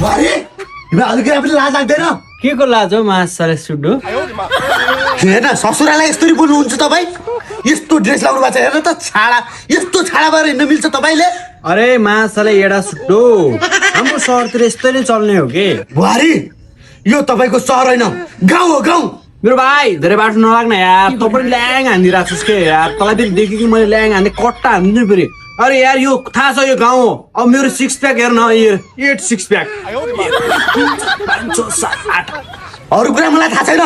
अरे तिमीलाई अलिकति पनि लाज लाग्दैन के को लाज हो मासले सुड्डु हेर्न ससुरालाई यसरी बोल्नुहुन्छ तपाईँ यस्तो ड्रेस लाउनु भएको छ हेर्न त छाडा यस्तो छाडा भएर हिँड्न मिल्छ तपाईँले अरे मासले एडा सुड्डु हाम्रो सहरतिर यस्तै नै चल्ने हो के बुहारी यो तपाईँको सहर होइन गाउँ हो गाउँ मेरो भाइ धेरै बाटो नलाग्न यार तँ पनि ल्याङ हानिदिरहेको छस् के यार तँलाई पनि देखेँ कि मैले ल्याङ हान्ने कट्टा हान्दिनु फेरि अरे यार यो थाहा छ यो गाउँ हो अब मेरो 6 प्याक हेर्न यो 8 6 प्याक 5 6 7 8 अरू कुरा मलाई थाहा छैन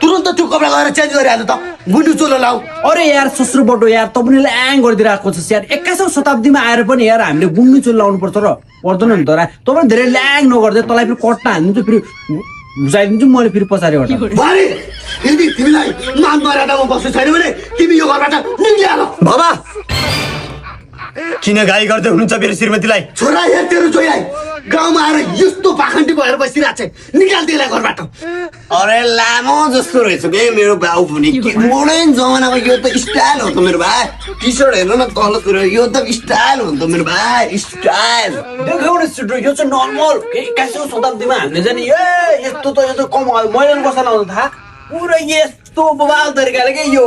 तुरन्त त्यो कपडा गएर चेन्ज गरिहाल्नु त गुन्डु चोलो लाऊ अरे यार ससुर बटो यार तँ पनि ल्याङ गरिदिरहेको छस् यार 21औं शताब्दीमा आएर पनि यार हामीले गुन्डु चोलो लाउनु पर्छ र पर्दैन नि त तँ पनि धेरै ल्याङ नगर्दै तँलाई फेरि कट्टा हान्दिन्छु फेरि बुझाइदिन्छु मैले फेरि पछाडिबाट बुहारी यदि तिमीलाई मान मर्यादामा बस्नु छैन भने तिमी यो घरबाट निक्लिहाल बाबा किन गाली गर्दै हुनुहुन्छ मेरो श्रीमतीलाई छोरा हेर तेरो जोइलाई गाउँमा आएर यस्तो पाखण्डी भएर बसिरहेको छ निकाल त्यसलाई घरबाट अरे लामो जस्तो रहेछ बे मेरो बाउ पनि मोडर्न जमानामा यो त स्टाइल हो त मेरो भाइ टी सर्ट हेर्नु न तलतिर यो त स्टाइल हो त मेरो भाइ स्टाइल देखाउने सुड्रो यो चाहिँ नर्मल 21औं शताब्दीमा हामीले जाने यस्तो त कम मैले कसैलाई आउँछ थाहा पुरै यस्तो बवाल तरिकाले के यो